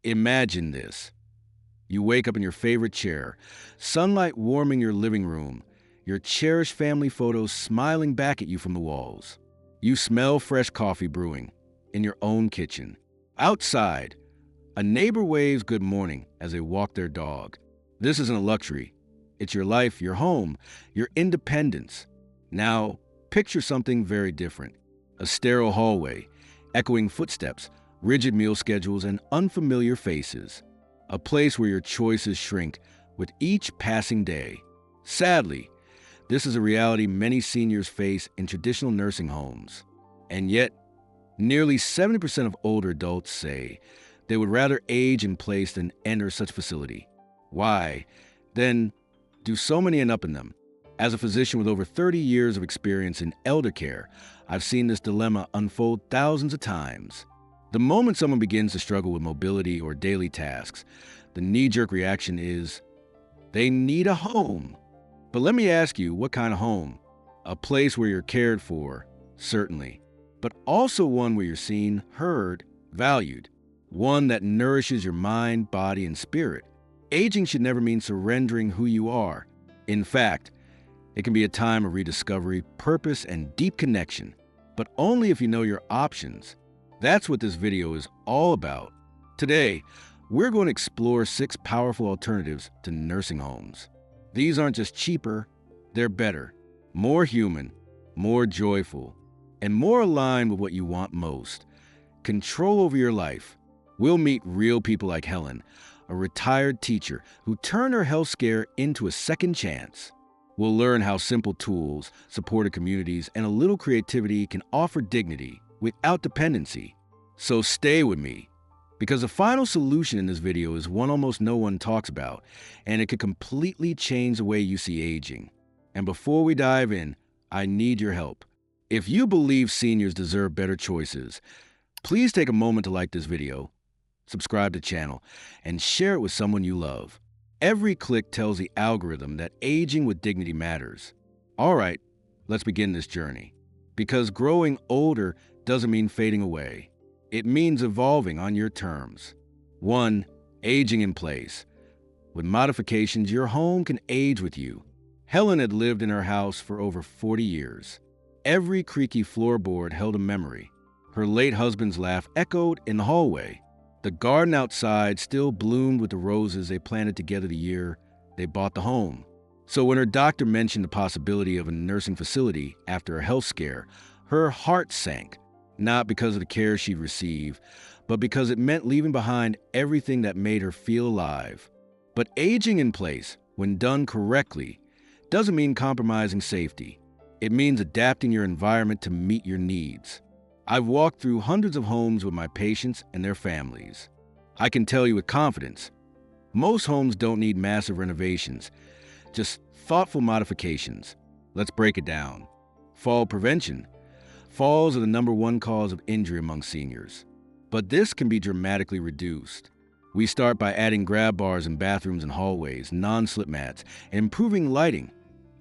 Imagine this. You wake up in your favorite chair, sunlight warming your living room, your cherished family photos smiling back at you from the walls. You smell fresh coffee brewing in your own kitchen. Outside, a neighbor waves good morning as they walk their dog. This isn't a luxury. It's your life, your home, your independence. Now, picture something very different. A sterile hallway, echoing footsteps, rigid meal schedules, and unfamiliar faces. A place where your choices shrink with each passing day. Sadly, this is a reality many seniors face in traditional nursing homes. And yet, nearly 70% of older adults say they would rather age in place than enter such facility. Why, then, do so many end up in them? As a physician with over 30 years of experience in elder care, I've seen this dilemma unfold thousands of times. The moment someone begins to struggle with mobility or daily tasks, the knee-jerk reaction is, they need a home. But let me ask you, what kind of home? A place where you're cared for, certainly, but also one where you're seen, heard, valued. One that nourishes your mind, body, and spirit. Aging should never mean surrendering who you are. In fact, it can be a time of rediscovery, purpose, and deep connection, but only if you know your options. That's what this video is all about. Today, we're going to explore 6 powerful alternatives to nursing homes. These aren't just cheaper, they're better, more human, more joyful, and more aligned with what you want most. Control over your life. We'll meet real people like Helen, a retired teacher who turned her health scare into a second chance. We'll learn how simple tools, supported communities, and a little creativity can offer dignity without dependency. So stay with me, because the final solution in this video is one almost no one talks about, and it could completely change the way you see aging. And before we dive in, I need your help. If you believe seniors deserve better choices, please take a moment to like this video, subscribe to the channel, and share it with someone you love. Every click tells the algorithm that aging with dignity matters. All right, let's begin this journey. Because growing older doesn't mean fading away. It means evolving on your terms. 1. Aging in place. With modifications, your home can age with you. Helen had lived in her house for over 40 years. Every creaky floorboard held a memory. Her late husband's laugh echoed in the hallway. The garden outside still bloomed with the roses they planted together the year they bought the home. So when her doctor mentioned the possibility of a nursing facility after a health scare, her heart sank, not because of the care she'd received, but because it meant leaving behind everything that made her feel alive. But aging in place, when done correctly, doesn't mean compromising safety. It means adapting your environment to meet your needs. I've walked through hundreds of homes with my patients and their families. I can tell you with confidence, most homes don't need massive renovations, just thoughtful modifications. Let's break it down. Fall prevention. Falls are the #1 cause of injury among seniors. But this can be dramatically reduced. We start by adding grab bars in bathrooms and hallways, non-slip mats, and improving lighting,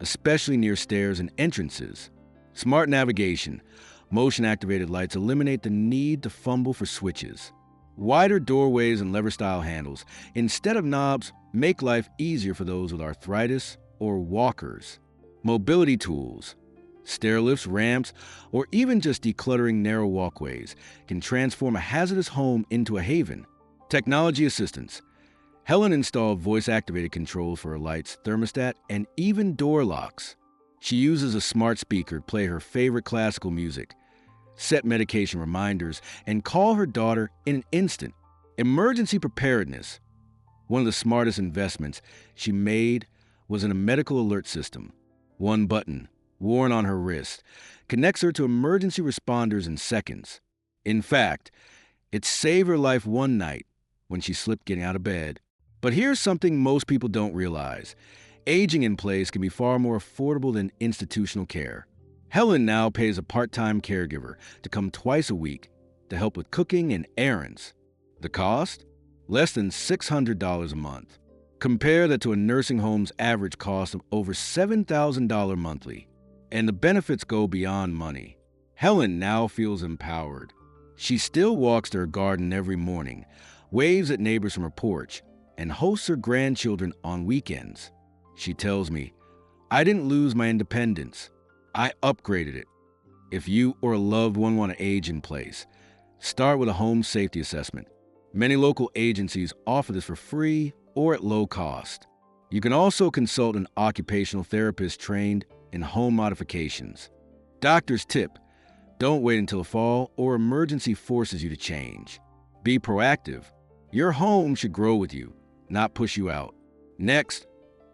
especially near stairs and entrances. Smart navigation. Motion-activated lights eliminate the need to fumble for switches. Wider doorways and lever-style handles, instead of knobs, make life easier for those with arthritis or walkers. Mobility tools, stair lifts, ramps, or even just decluttering narrow walkways can transform a hazardous home into a haven. Technology assistance. Helen installed voice-activated controls for her lights, thermostat, and even door locks. She uses a smart speaker to play her favorite classical music, set medication reminders, and call her daughter in an instant. Emergency preparedness. One of the smartest investments she made was in a medical alert system. One button, worn on her wrist, connects her to emergency responders in seconds. In fact, it saved her life one night when she slipped getting out of bed. But here's something most people don't realize. Aging in place can be far more affordable than institutional care. Helen now pays a part-time caregiver to come twice a week to help with cooking and errands. The cost? Less than $600 a month. Compare that to a nursing home's average cost of over $7,000 monthly. And the benefits go beyond money. Helen now feels empowered. She still walks to her garden every morning, waves at neighbors from her porch, and hosts her grandchildren on weekends. She tells me, "I didn't lose my independence. I upgraded it." If you or a loved one want to age in place, start with a home safety assessment. Many local agencies offer this for free or at low cost. You can also consult an occupational therapist trained in home modifications. Doctor's tip: don't wait until the fall or emergency forces you to change. Be proactive. Your home should grow with you, not push you out. Next,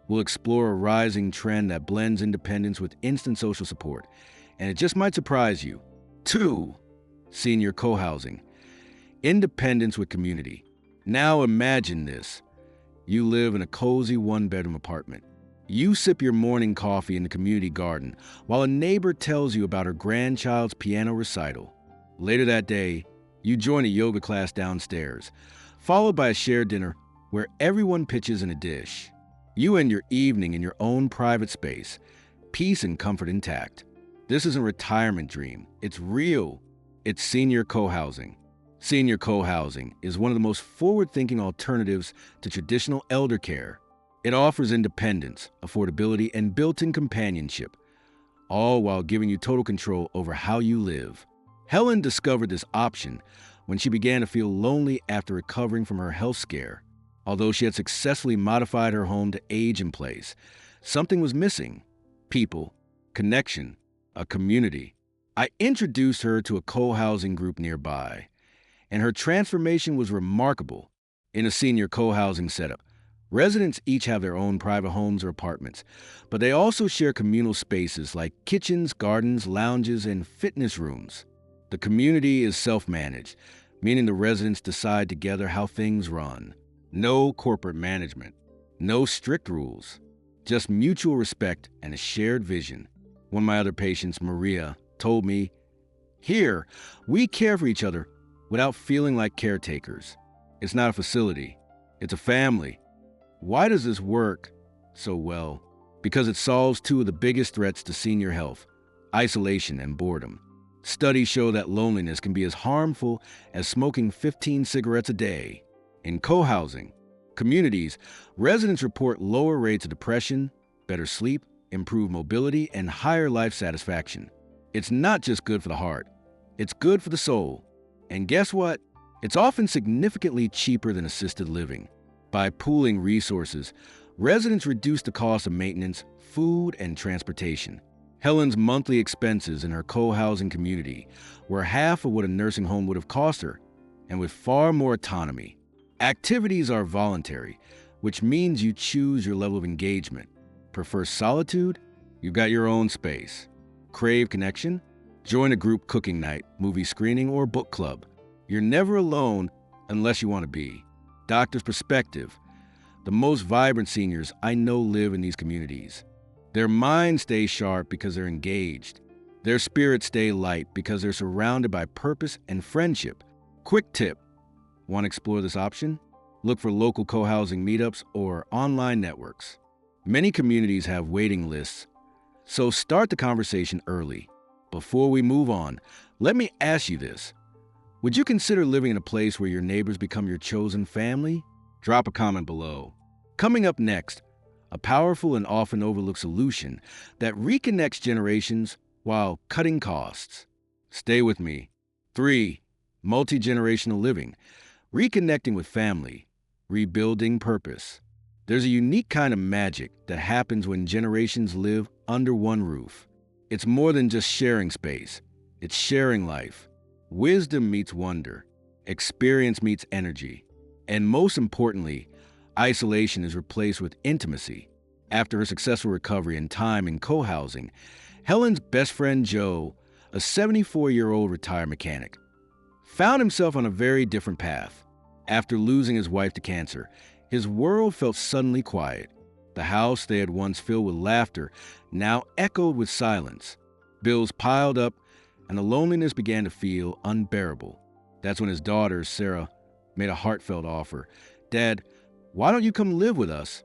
we'll explore a rising trend that blends independence with instant social support, and it just might surprise you. 2. Senior co-housing. Independence with community. Now imagine this. You live in a cozy one-bedroom apartment. You sip your morning coffee in the community garden while a neighbor tells you about her grandchild's piano recital. Later that day, you join a yoga class downstairs, followed by a shared dinner where everyone pitches in a dish. You end your evening in your own private space, peace and comfort intact. This isn't a retirement dream. It's real. It's senior co-housing. Senior co-housing is one of the most forward-thinking alternatives to traditional elder care. It offers independence, affordability, and built-in companionship, all while giving you total control over how you live. Helen discovered this option when she began to feel lonely after recovering from her health scare. Although she had successfully modified her home to age in place, something was missing: people, connection, a community. I introduced her to a co-housing group nearby, and her transformation was remarkable. In a senior co-housing setup, residents each have their own private homes or apartments, but they also share communal spaces like kitchens, gardens, lounges, and fitness rooms. The community is self-managed, meaning the residents decide together how things run. No corporate management, no strict rules, just mutual respect and a shared vision. One of my other patients, Maria, told me, "Here, we care for each other without feeling like caretakers. It's not a facility, it's a family." Why does this work so well? Because it solves two of the biggest threats to senior health: isolation and boredom. Studies show that loneliness can be as harmful as smoking 15 cigarettes a day. In co-housing communities, residents report lower rates of depression, better sleep, improved mobility, and higher life satisfaction. It's not just good for the heart, it's good for the soul. And guess what? It's often significantly cheaper than assisted living. By pooling resources, residents reduce the cost of maintenance, food, and transportation. Helen's monthly expenses in her co-housing community were half of what a nursing home would have cost her, and with far more autonomy. Activities are voluntary, which means you choose your level of engagement. Prefer solitude? You've got your own space. Crave connection? Join a group cooking night, movie screening, or book club. You're never alone unless you want to be. Doctor's perspective: the most vibrant seniors I know live in these communities. Their minds stay sharp because they're engaged. Their spirits stay light because they're surrounded by purpose and friendship. Quick tip: want to explore this option? Look for local co-housing meetups or online networks. Many communities have waiting lists, so start the conversation early. Before we move on, let me ask you this. Would you consider living in a place where your neighbors become your chosen family? Drop a comment below. Coming up next, a powerful and often overlooked solution that reconnects generations while cutting costs. Stay with me. 3. Multigenerational living. Reconnecting with family. Rebuilding purpose. There's a unique kind of magic that happens when generations live under one roof. It's more than just sharing space. It's sharing life. Wisdom meets wonder. Experience meets energy. And most importantly, isolation is replaced with intimacy. After her successful recovery and time in co-housing, Helen's best friend Joe, a 74-year-old retired mechanic, found himself on a very different path. After losing his wife to cancer, his world felt suddenly quiet. The house they had once filled with laughter now echoed with silence. Bills piled up, and the loneliness began to feel unbearable. That's when his daughter, Sarah, made a heartfelt offer. "Dad, why don't you come live with us?"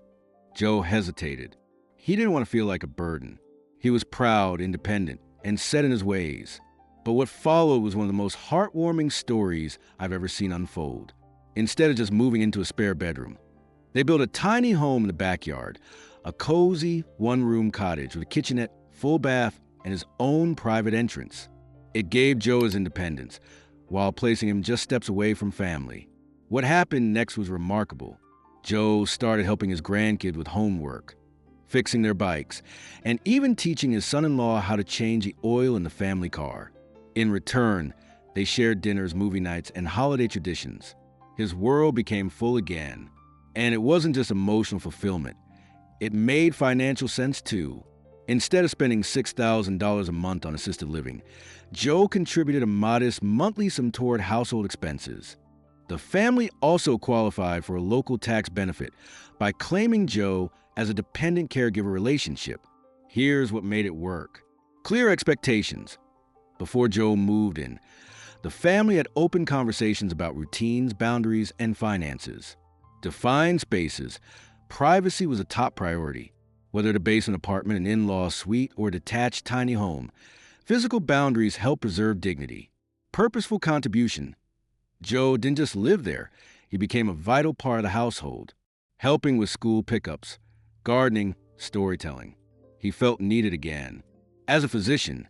Joe hesitated. He didn't want to feel like a burden. He was proud, independent, and set in his ways. But what followed was one of the most heartwarming stories I've ever seen unfold. instead of just moving into a spare bedroom. They built a tiny home in the backyard, a cozy one-room cottage with a kitchenette, full bath, and his own private entrance. It gave Joe his independence, while placing him just steps away from family. What happened next was remarkable. Joe started helping his grandkid with homework, fixing their bikes, and even teaching his son-in-law how to change the oil in the family car. In return, they shared dinners, movie nights, and holiday traditions. His world became full again. And it wasn't just emotional fulfillment. It made financial sense too. Instead of spending $6,000 a month on assisted living, Joe contributed a modest monthly sum toward household expenses. The family also qualified for a local tax benefit by claiming Joe as a dependent caregiver relationship. Here's what made it work. Clear expectations. Before Joe moved in, the family had open conversations about routines, boundaries, and finances. Defined spaces. Privacy was a top priority. Whether to base an apartment, an in-law suite, or a detached tiny home, physical boundaries help preserve dignity. Purposeful contribution. Joe didn't just live there. He became a vital part of the household, helping with school pickups, gardening, storytelling. He felt needed again. As a physician,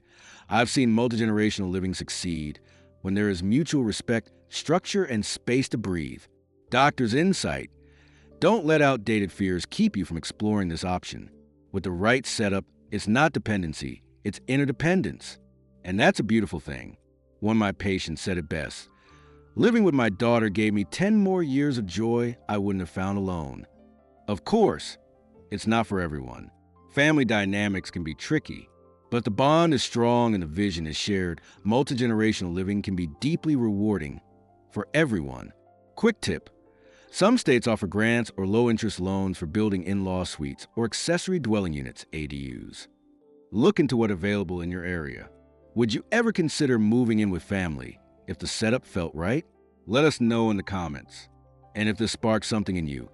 I've seen multigenerational living succeed when there is mutual respect, structure, and space to breathe. Doctor's insight. Don't let outdated fears keep you from exploring this option. With the right setup, it's not dependency, it's interdependence. And that's a beautiful thing. One of my patients said it best. Living with my daughter gave me 10 more years of joy I wouldn't have found alone. Of course, it's not for everyone. Family dynamics can be tricky, but the bond is strong and the vision is shared. Multigenerational living can be deeply rewarding for everyone. Quick tip. Some states offer grants or low-interest loans for building in-law suites or accessory dwelling units, ADUs. Look into what's available in your area. Would you ever consider moving in with family if the setup felt right? Let us know in the comments. And if this sparks something in you,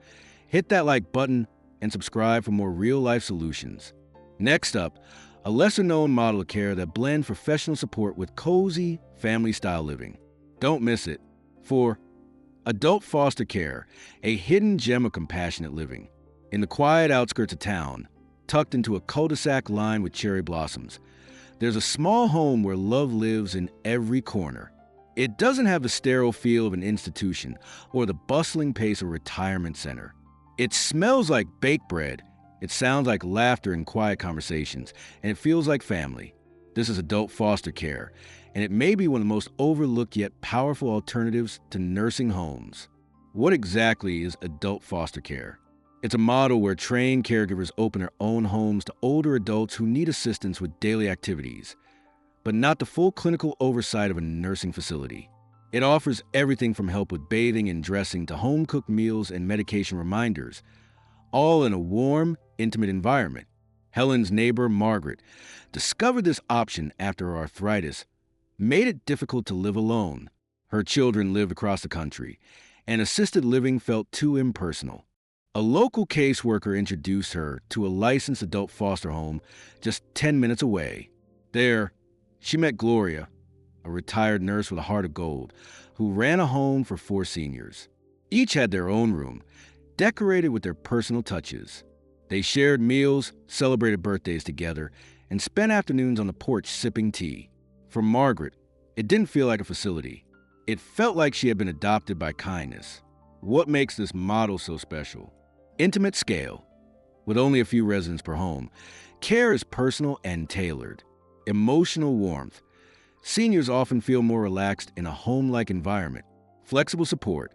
hit that like button and subscribe for more real-life solutions. Next up, a lesser-known model of care that blends professional support with cozy, family-style living. Don't miss it. For adult foster care, a hidden gem of compassionate living. In the quiet outskirts of town, tucked into a cul-de-sac lined with cherry blossoms, there's a small home where love lives in every corner. It doesn't have the sterile feel of an institution or the bustling pace of a retirement center. It smells like baked bread, it sounds like laughter and quiet conversations, and it feels like family. This is adult foster care, and it may be one of the most overlooked yet powerful alternatives to nursing homes. What exactly is adult foster care? It's a model where trained caregivers open their own homes to older adults who need assistance with daily activities, but not the full clinical oversight of a nursing facility. It offers everything from help with bathing and dressing to home-cooked meals and medication reminders, all in a warm, intimate environment. Helen's neighbor, Margaret, discovered this option after her arthritis made it difficult to live alone. Her children lived across the country, and assisted living felt too impersonal. A local caseworker introduced her to a licensed adult foster home just 10 minutes away. There, she met Gloria, a retired nurse with a heart of gold, who ran a home for 4 seniors. Each had their own room, decorated with their personal touches. They shared meals, celebrated birthdays together, and spent afternoons on the porch sipping tea. For Margaret, it didn't feel like a facility. It felt like she had been adopted by kindness. What makes this model so special? Intimate scale. With only a few residents per home, care is personal and tailored. Emotional warmth. Seniors often feel more relaxed in a home-like environment. Flexible support.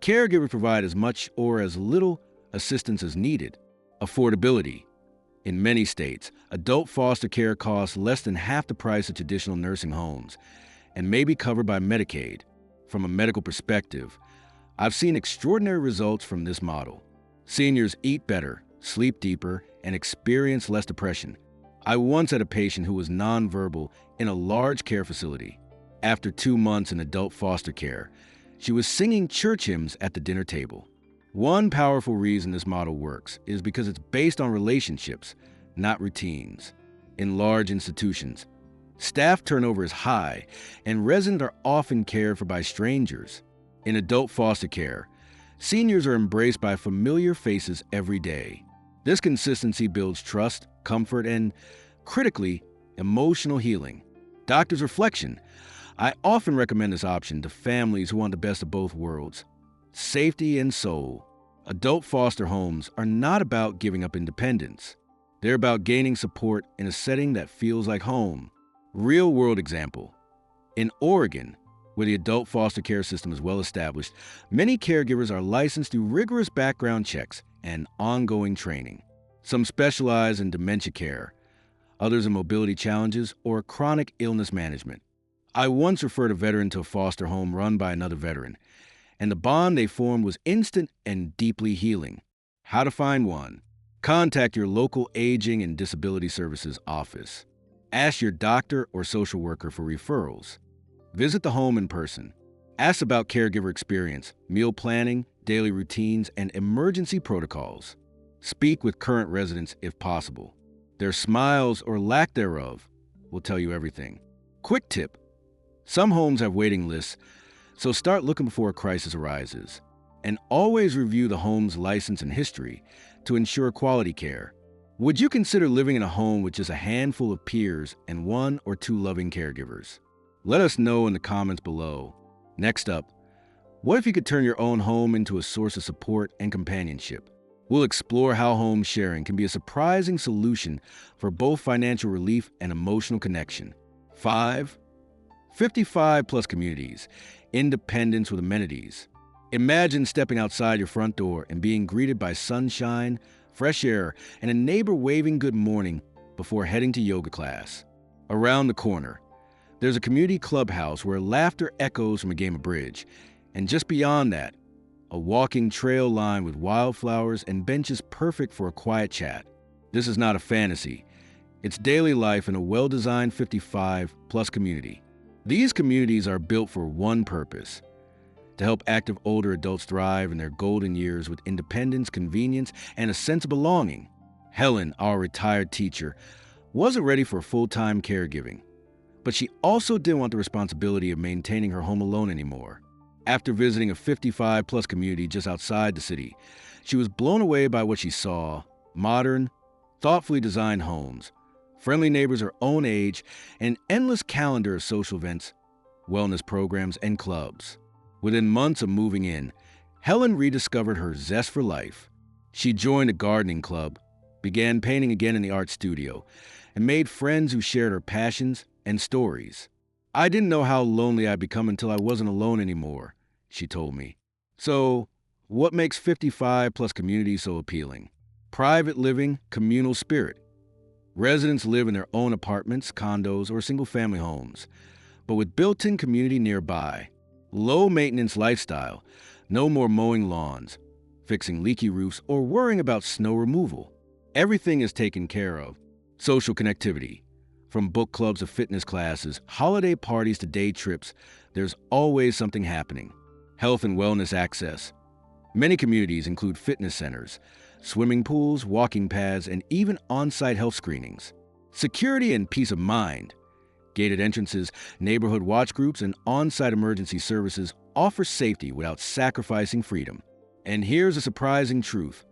Caregivers provide as much or as little assistance as needed. Affordability. In many states, adult foster care costs less than half the price of traditional nursing homes and may be covered by Medicaid. From a medical perspective, I've seen extraordinary results from this model. Seniors eat better, sleep deeper, and experience less depression. I once had a patient who was nonverbal in a large care facility. After 2 months in adult foster care, she was singing church hymns at the dinner table. One powerful reason this model works is because it's based on relationships, not routines. In large institutions, staff turnover is high, and residents are often cared for by strangers. In adult foster care, seniors are embraced by familiar faces every day. This consistency builds trust, comfort, and, critically, emotional healing. Doctor's reflection. I often recommend this option to families who want the best of both worlds, safety and soul. Adult foster homes are not about giving up independence. They're about gaining support in a setting that feels like home. Real-world example. In Oregon, where the adult foster care system is well established, many caregivers are licensed through rigorous background checks and ongoing training. Some specialize in dementia care, others in mobility challenges or chronic illness management. I once referred a veteran to a foster home run by another veteran, and the bond they formed was instant and deeply healing. How to find one? Contact your local Aging and Disability Services office. Ask your doctor or social worker for referrals. Visit the home in person. Ask about caregiver experience, meal planning, daily routines, and emergency protocols. Speak with current residents if possible. Their smiles or lack thereof will tell you everything. Quick tip. Some homes have waiting lists, so start looking before a crisis arises. And always review the home's license and history to ensure quality care. Would you consider living in a home with just a handful of peers and one or two loving caregivers? Let us know in the comments below. Next up, what if you could turn your own home into a source of support and companionship? We'll explore how home sharing can be a surprising solution for both financial relief and emotional connection. 5. 55-plus communities, independence with amenities. Imagine stepping outside your front door and being greeted by sunshine, fresh air, and a neighbor waving good morning before heading to yoga class. Around the corner, there's a community clubhouse where laughter echoes from a game of bridge, and just beyond that, a walking trail lined with wildflowers and benches perfect for a quiet chat. This is not a fantasy. It's daily life in a well-designed 55-plus community. These communities are built for one purpose: to help active older adults thrive in their golden years with independence, convenience, and a sense of belonging. Helen, our retired teacher, wasn't ready for full-time caregiving, but she also didn't want the responsibility of maintaining her home alone anymore. After visiting a 55-plus community just outside the city, she was blown away by what she saw: modern, thoughtfully designed homes, friendly neighbors her own age, and an endless calendar of social events, wellness programs, and clubs. Within months of moving in, Helen rediscovered her zest for life. She joined a gardening club, began painting again in the art studio, and made friends who shared her passions and stories. "I didn't know how lonely I'd become until I wasn't alone anymore," she told me. So, what makes 55-plus communities so appealing? Private living, communal spirit. Residents live in their own apartments, condos, or single-family homes, but with built-in community nearby. Low-maintenance lifestyle. No more mowing lawns, fixing leaky roofs, or worrying about snow removal. Everything is taken care of. Social connectivity. From book clubs to fitness classes, holiday parties to day trips, there's always something happening. Health and wellness access. Many communities include fitness centers, swimming pools, walking paths, and even on-site health screenings. Security and peace of mind. Gated entrances, neighborhood watch groups, and on-site emergency services offer safety without sacrificing freedom. And here's a surprising truth.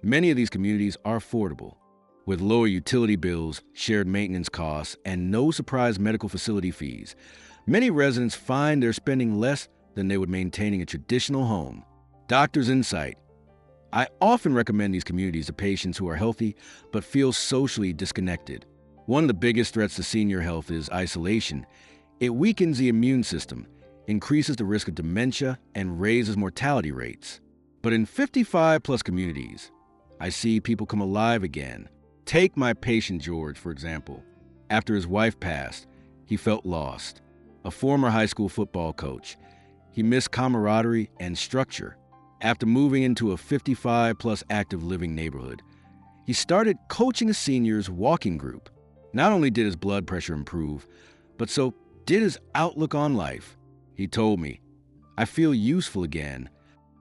Many of these communities are affordable. With lower utility bills, shared maintenance costs, and no surprise medical facility fees, many residents find they're spending less than they would maintaining a traditional home. Doctor's insight. I often recommend these communities to patients who are healthy but feel socially disconnected. One of the biggest threats to senior health is isolation. It weakens the immune system, increases the risk of dementia, and raises mortality rates. But in 55-plus communities, I see people come alive again. Take my patient George, for example. After his wife passed, he felt lost. A former high school football coach, he missed camaraderie and structure. After moving into a 55-plus active living neighborhood, he started coaching a seniors walking group. Not only did his blood pressure improve, but so did his outlook on life. He told me, "I feel useful again."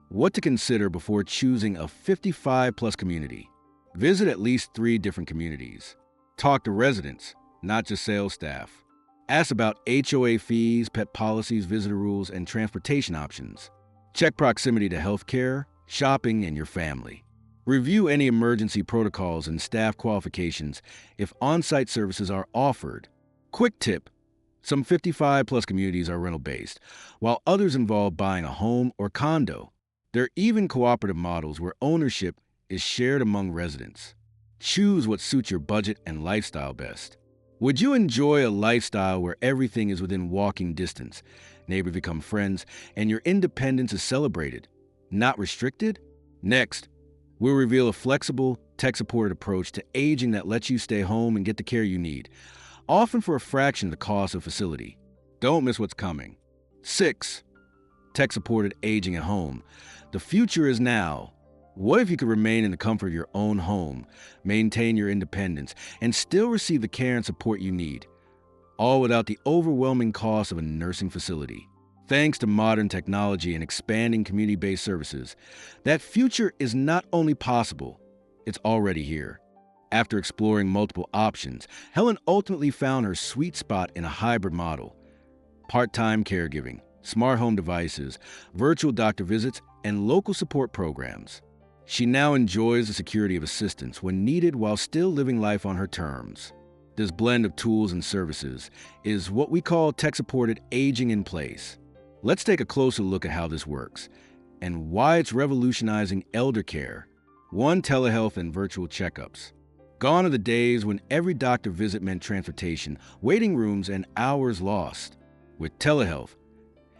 What to consider before choosing a 55-plus community? Visit at least 3 different communities. Talk to residents, not just sales staff. Ask about HOA fees, pet policies, visitor rules, and transportation options. Check proximity to healthcare, shopping, and your family. Review any emergency protocols and staff qualifications if on-site services are offered. Quick tip: some 55-plus communities are rental-based, while others involve buying a home or condo. There are even cooperative models where ownership is shared among residents. Choose what suits your budget and lifestyle best. Would you enjoy a lifestyle where everything is within walking distance, neighbors become friends, and your independence is celebrated, not restricted? Next, we'll reveal a flexible, tech-supported approach to aging that lets you stay home and get the care you need, often for a fraction of the cost of a facility. Don't miss what's coming. 6. Tech-supported aging at home. The future is now. What if you could remain in the comfort of your own home, maintain your independence, and still receive the care and support you need, all without the overwhelming cost of a nursing facility? Thanks to modern technology and expanding community-based services, that future is not only possible, it's already here. After exploring multiple options, Helen ultimately found her sweet spot in a hybrid model: part-time caregiving, smart home devices, virtual doctor visits, and local support programs. She now enjoys the security of assistance when needed while still living life on her terms. This blend of tools and services is what we call tech-supported aging in place. Let's take a closer look at how this works and why it's revolutionizing elder care. 1. Telehealth and virtual checkups. Gone are the days when every doctor visit meant transportation, waiting rooms, and hours lost. With telehealth,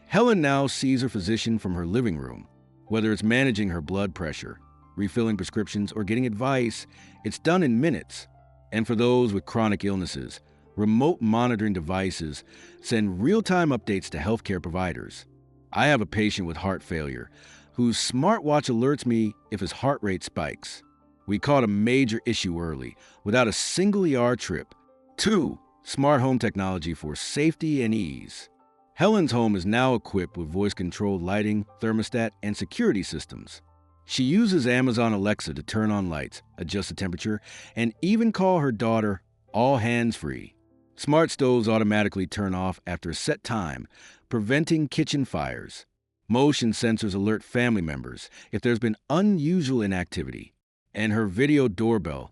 Helen now sees her physician from her living room. Whether it's managing her blood pressure, refilling prescriptions, or getting advice, it's done in minutes. And for those with chronic illnesses, remote monitoring devices send real-time updates to healthcare providers. I have a patient with heart failure whose smartwatch alerts me if his heart rate spikes. We caught a major issue early, without a single ER trip. 2. Smart home technology for safety and ease. Helen's home is now equipped with voice-controlled lighting, thermostat, and security systems. She uses Amazon Alexa to turn on lights, adjust the temperature, and even call her daughter, all hands-free. Smart stoves automatically turn off after a set time, preventing kitchen fires. Motion sensors alert family members if there's been unusual inactivity. And her video doorbell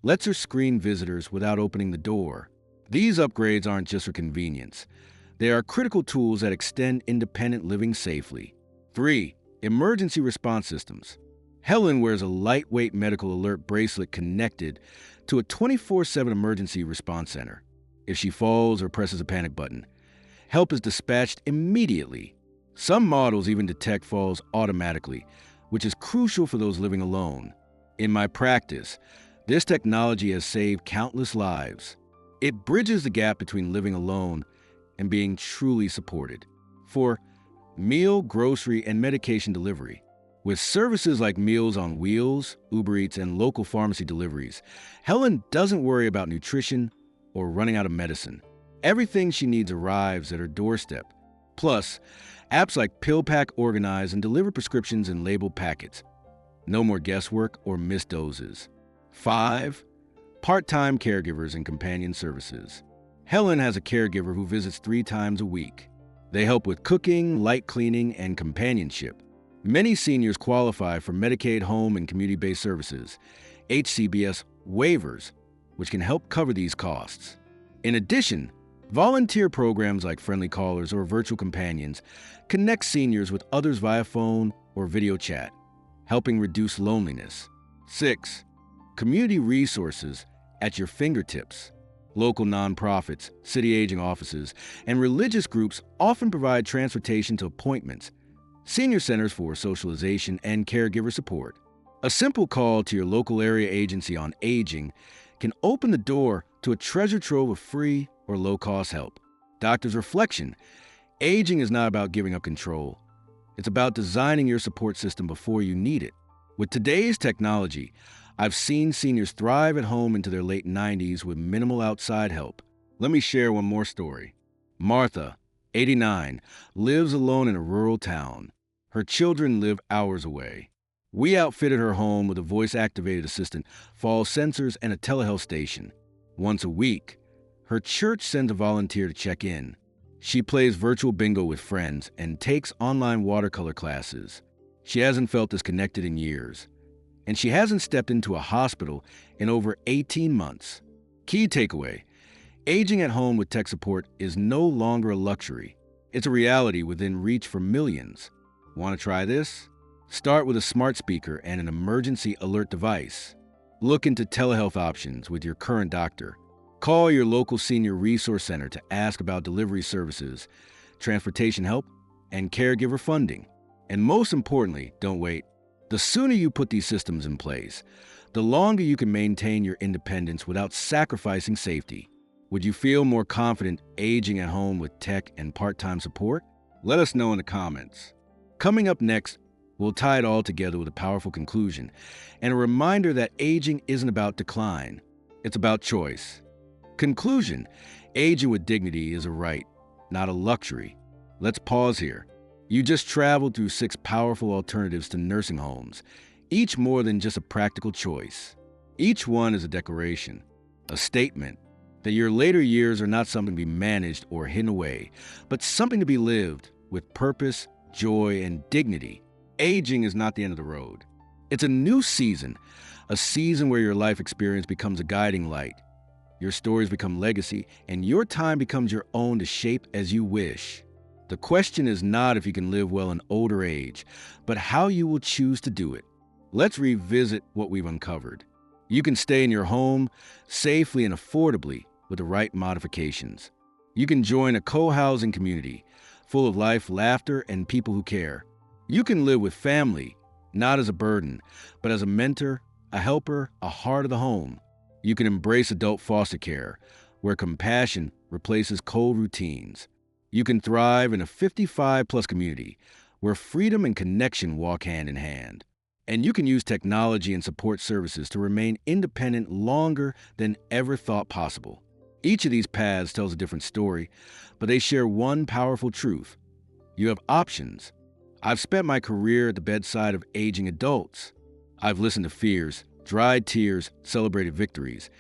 lets her screen visitors without opening the door. These upgrades aren't just for convenience. They are critical tools that extend independent living safely. 3. Emergency response systems. Helen wears a lightweight medical alert bracelet connected to a 24/7 emergency response center. If she falls or presses a panic button, help is dispatched immediately. Some models even detect falls automatically, which is crucial for those living alone. In my practice, this technology has saved countless lives. It bridges the gap between living alone and being truly supported. 4. Meal, grocery, and medication delivery. With services like Meals on Wheels, Uber Eats, and local pharmacy deliveries, Helen doesn't worry about nutrition or running out of medicine. Everything she needs arrives at her doorstep. Plus, apps like PillPack organize and deliver prescriptions in labeled packets. No more guesswork or missed doses. 5. Part-time caregivers and companion services. Helen has a caregiver who visits 3 times a week. They help with cooking, light cleaning, and companionship. Many seniors qualify for Medicaid home and community-based services, HCBS waivers, which can help cover these costs. In addition, volunteer programs like Friendly Callers or Virtual Companions connect seniors with others via phone or video chat, helping reduce loneliness. 6. Community resources at your fingertips. Local nonprofits, city aging offices, and religious groups often provide transportation to appointments, senior centers for socialization, and caregiver support. A simple call to your local area agency on aging can open the door to a treasure trove of free or low-cost help. Doctor's reflection: aging is not about giving up control. It's about designing your support system before you need it. With today's technology, I've seen seniors thrive at home into their late 90s with minimal outside help. Let me share one more story. Martha, 89, lives alone in a rural town. Her children live hours away. We outfitted her home with a voice-activated assistant, fall sensors, and a telehealth station. Once a week, her church sends a volunteer to check in. She plays virtual bingo with friends and takes online watercolor classes. She hasn't felt disconnected in years, and she hasn't stepped into a hospital in over 18 months. Key takeaway: aging at home with tech support is no longer a luxury. It's a reality within reach for millions. Want to try this? Start with a smart speaker and an emergency alert device. Look into telehealth options with your current doctor. Call your local senior resource center to ask about delivery services, transportation help, and caregiver funding. And most importantly, don't wait. The sooner you put these systems in place, the longer you can maintain your independence without sacrificing safety. Would you feel more confident aging at home with tech and part-time support? Let us know in the comments. Coming up next, we'll tie it all together with a powerful conclusion and a reminder that aging isn't about decline. It's about choice. Conclusion: aging with dignity is a right, not a luxury. Let's pause here. You just traveled through 6 powerful alternatives to nursing homes, each more than just a practical choice. Each one is a declaration, a statement that your later years are not something to be managed or hidden away, but something to be lived with purpose, joy, and dignity. Aging is not the end of the road. It's a new season, a season where your life experience becomes a guiding light. Your stories become legacy, and your time becomes your own to shape as you wish. The question is not if you can live well in older age, but how you will choose to do it. Let's revisit what we've uncovered. You can stay in your home safely and affordably with the right modifications. You can join a co-housing community full of life, laughter, and people who care. You can live with family, not as a burden, but as a mentor, a helper, a heart of the home. You can embrace adult foster care, where compassion replaces cold routines. You can thrive in a 55-plus community, where freedom and connection walk hand in hand. And you can use technology and support services to remain independent longer than ever thought possible. Each of these paths tells a different story, but they share one powerful truth. You have options. I've spent my career at the bedside of aging adults. I've listened to fears, dried tears, celebrated victories,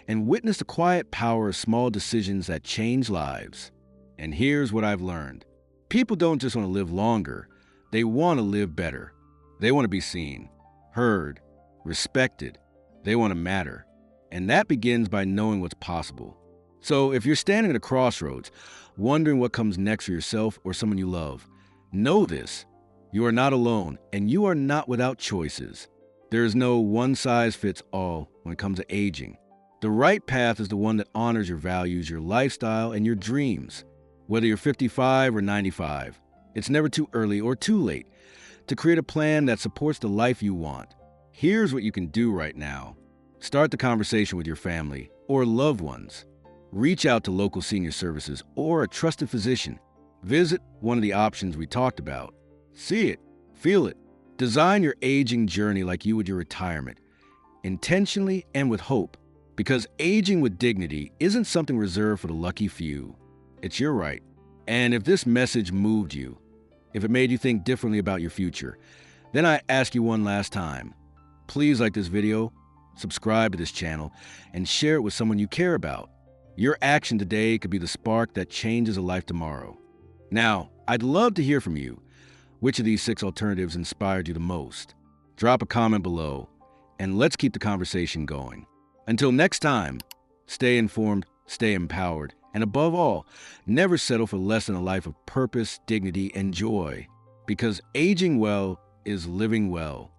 and witnessed the quiet power of small decisions that change lives. And here's what I've learned. People don't just want to live longer, they want to live better. They want to be seen, heard, respected. They want to matter. And that begins by knowing what's possible. So if you're standing at a crossroads, wondering what comes next for yourself or someone you love, know this: you are not alone, and you are not without choices. There is no one-size-fits-all when it comes to aging. The right path is the one that honors your values, your lifestyle, and your dreams. Whether you're 55 or 95, it's never too early or too late to create a plan that supports the life you want. Here's what you can do right now. Start the conversation with your family or loved ones. Reach out to local senior services or a trusted physician. Visit one of the options we talked about. See it, feel it. Design your aging journey like you would your retirement, intentionally and with hope, because aging with dignity isn't something reserved for the lucky few. It's your right. And if this message moved you, if it made you think differently about your future, then I ask you one last time. Please like this video, subscribe to this channel, and share it with someone you care about. Your action today could be the spark that changes a life tomorrow. Now, I'd love to hear from you. Which of these 6 alternatives inspired you the most? Drop a comment below, and let's keep the conversation going. Until next time, stay informed, stay empowered, and above all, never settle for less than a life of purpose, dignity, and joy. Because aging well is living well.